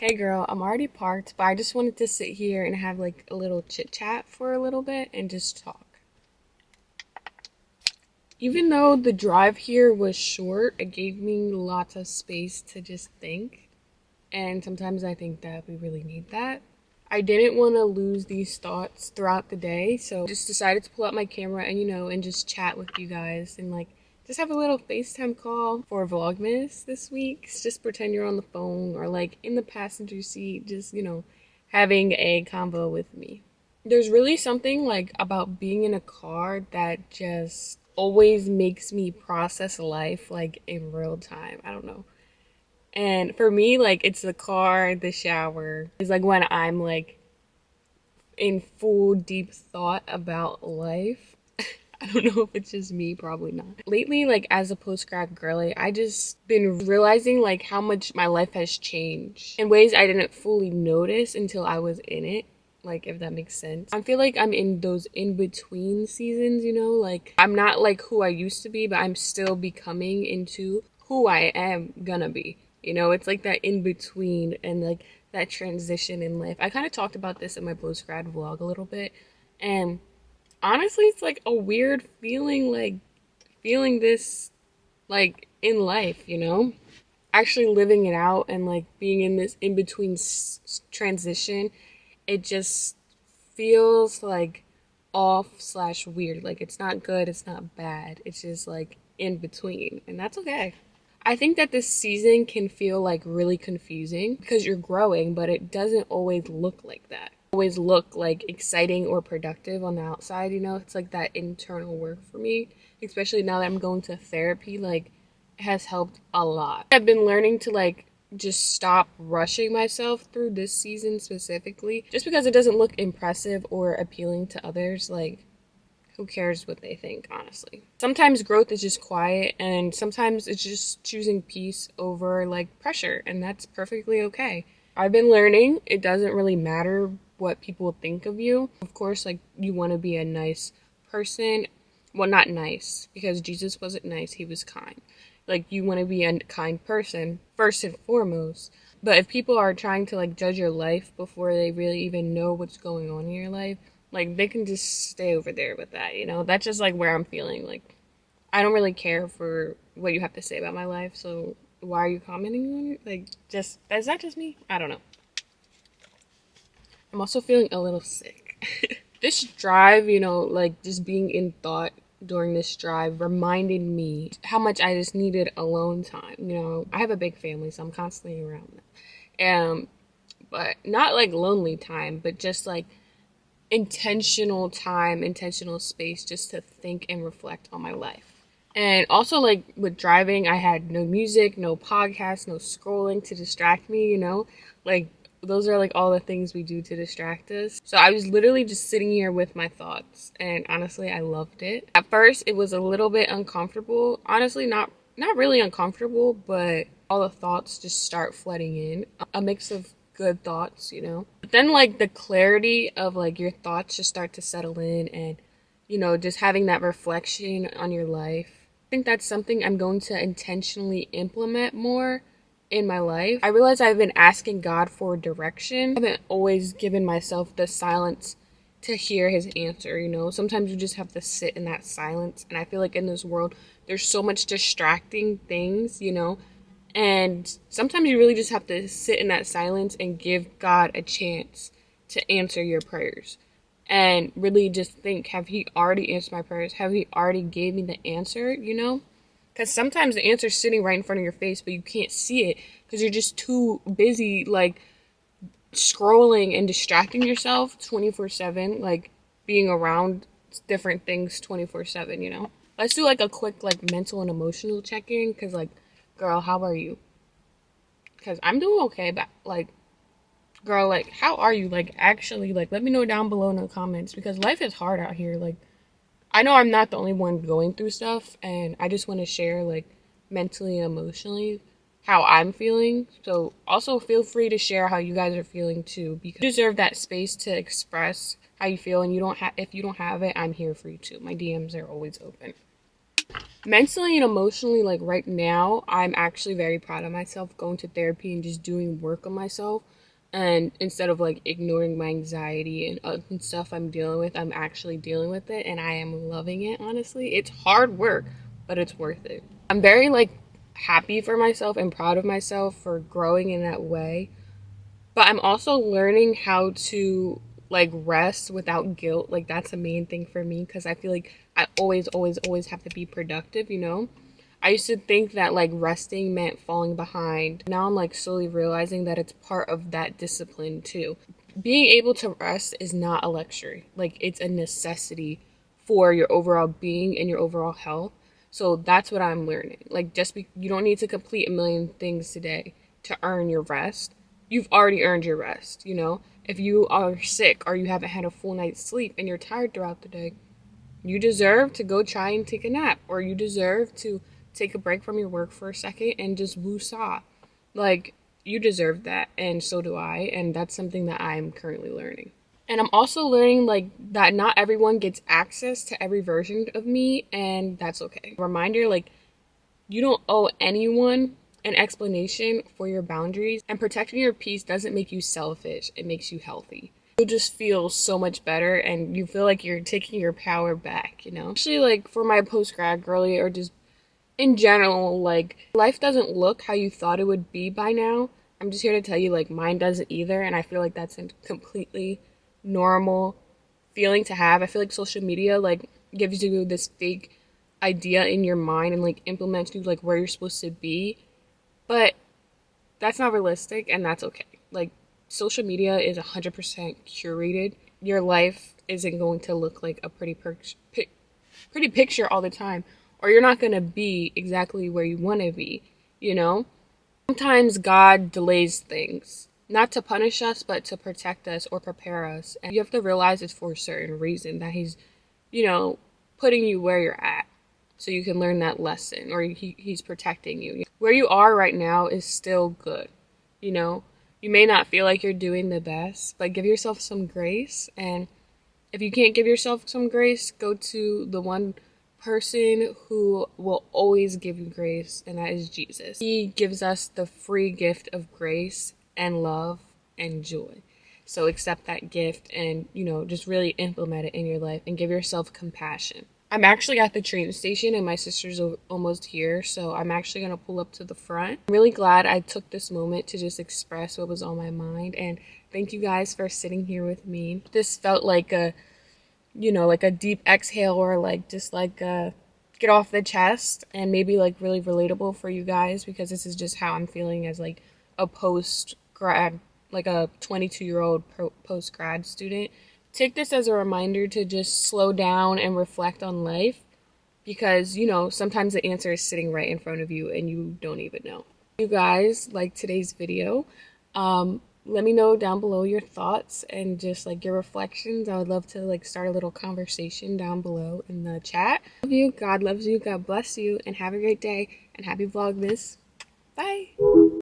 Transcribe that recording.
Hey girl, I'm already parked, but I just wanted to sit here and have like a little chit chat for a little bit and just talk. Even though the drive here was short, it gave me lots of space to just think. And sometimes I think that we really need that. I didn't want to lose these thoughts throughout the day, so just decided to pull out my camera and and just chat with you guys and like just have a little FaceTime call for Vlogmas this week. Just pretend you're on the phone or like in the passenger seat, just having a convo with me. There's really something like about being in a car that just always makes me process life like in real time. I don't know. And for me, like, it's the car, the shower. It's like when I'm like in full deep thought about life. I don't know if it's just me, probably not. Lately, like as a post-grad girly, I just been realizing like how much my life has changed in ways I didn't fully notice until I was in it. Like, if that makes sense. I feel like I'm in those in-between seasons, like I'm not like who I used to be, but I'm still becoming into who I am gonna be. It's like that in between and like that transition in life. I kind of talked about this in my post grad vlog a little bit. And honestly, it's like a weird feeling, like feeling this like in life. Actually living it out and like being in this in between transition, it just feels like off slash weird. Like it's not good, it's not bad. It's just like in between. And that's okay. I think that this season can feel like really confusing because you're growing, but it doesn't always look like that. Always look like exciting or productive on the outside. It's like that internal work for me, especially now that I'm going to therapy, like it has helped a lot. I've been learning to like just stop rushing myself through this season specifically, just because it doesn't look impressive or appealing to others. Like, who cares what they think, honestly? Sometimes growth is just quiet, and sometimes it's just choosing peace over like pressure, and that's perfectly okay. I've been learning it doesn't really matter what people think of you. Of course, like you want to be a nice person. Well, not nice, because Jesus wasn't nice, he was kind. Like, you want to be a kind person first and foremost. But if people are trying to like judge your life before they really even know what's going on in your life, like they can just stay over there with that. That's just like where I'm feeling. Like, I don't really care for what you have to say about my life, so why are you commenting on it? Like, just, is that just me? I don't know. I'm also feeling a little sick. This drive, like just being in thought during this drive reminded me how much I just needed alone time. I have a big family, so I'm constantly around them. But not like lonely time, but just like intentional time, intentional space just to think and reflect on my life. And also, like with driving, I had no music, no podcast, no scrolling to distract me. Like, those are like all the things we do to distract us. So I was literally just sitting here with my thoughts, and honestly, I loved it. At first, it was a little bit uncomfortable. Honestly, not really uncomfortable, but all the thoughts just start flooding in. A mix of good thoughts. But then like the clarity of like your thoughts just start to settle in, and just having that reflection on your life. I think that's something I'm going to intentionally implement more in my life. I realize I've been asking God for direction. I haven't always given myself the silence to hear his answer. Sometimes you just have to sit in that silence, and I feel like in this world there's so much distracting things. And sometimes you really just have to sit in that silence and give God a chance to answer your prayers. And really just think, have he already answered my prayers? Have he already gave me the answer, Because sometimes the answer's sitting right in front of your face, but you can't see it because you're just too busy, like, scrolling and distracting yourself 24/7, like, being around different things 24/7. Let's do, like, a quick, like, mental and emotional check-in, because, like, girl, how are you? Because I'm doing okay, but, like, girl, like, how are you? Like, actually, like, let me know down below in the comments, because life is hard out here. Like, I know I'm not the only one going through stuff, and I just want to share, like, mentally and emotionally how I'm feeling. So also feel free to share how you guys are feeling too, because you deserve that space to express how you feel, and if you don't have it, I'm here for you too. My DMs are always open. Mentally and emotionally, like right now, I'm actually very proud of myself going to therapy and just doing work on myself. And instead of like ignoring my anxiety and stuff I'm dealing with, I'm actually dealing with it and I am loving it, honestly. It's hard work, but it's worth it. I'm very like happy for myself and proud of myself for growing in that way. But I'm also learning how to like rest without guilt. Like that's a main thing for me because I feel like I always have to be productive, you know? I used to think that like resting meant falling behind. Now I'm like slowly realizing that it's part of that discipline too. Being able to rest is not a luxury. Like it's a necessity for your overall being and your overall health. So that's what I'm learning. Like you don't need to complete a million things today to earn your rest. You've already earned your rest, you know? If you are sick or you haven't had a full night's sleep and you're tired throughout the day, you deserve to go try and take a nap, or you deserve to take a break from your work for a second and just woosah. Like, you deserve that, and so do I, and that's something that I'm currently learning. And I'm also learning like that not everyone gets access to every version of me, and that's okay. Reminder, like, you don't owe anyone an explanation for your boundaries, and protecting your peace doesn't make you selfish, it makes you healthy. You'll just feel so much better and you feel like you're taking your power back, you know? Actually, like for my post-grad girly, or just in general, like life doesn't look how you thought it would be by now. I'm just here to tell you, like, mine doesn't either, and I feel like that's a completely normal feeling to have. I feel like social media like gives you this fake idea in your mind and like implements you like where you're supposed to be, but that's not realistic, and that's okay. Like, social media is 100% curated. Your life isn't going to look like a pretty picture all the time, or you're not going to be exactly where you want to be, you know? Sometimes God delays things, not to punish us, but to protect us or prepare us. And you have to realize it's for a certain reason, that He's, you know, putting you where you're at so you can learn that lesson, or he's protecting you. Where you are right now is still good, you know? You may not feel like you're doing the best, but give yourself some grace. And if you can't give yourself some grace, go to the one person who will always give you grace, and that is Jesus. He gives us the free gift of grace and love and joy. So accept that gift and, you know, just really implement it in your life and give yourself compassion. I'm actually at the train station and my sister's almost here, so I'm actually going to pull up to the front. I'm really glad I took this moment to just express what was on my mind, and thank you guys for sitting here with me. This felt like a, you know, like a deep exhale, or like just like a get off the chest, and maybe like really relatable for you guys, because this is just how I'm feeling as like a post-grad, like a 22-year-old post-grad student. Take this as a reminder to just slow down and reflect on life, because, you know, sometimes the answer is sitting right in front of you and you don't even know. If you guys like today's video, let me know down below your thoughts and just like your reflections. I would love to like start a little conversation down below in the chat. Love you, God loves you, God bless you, and have a great day, and happy Vlogmas. Bye.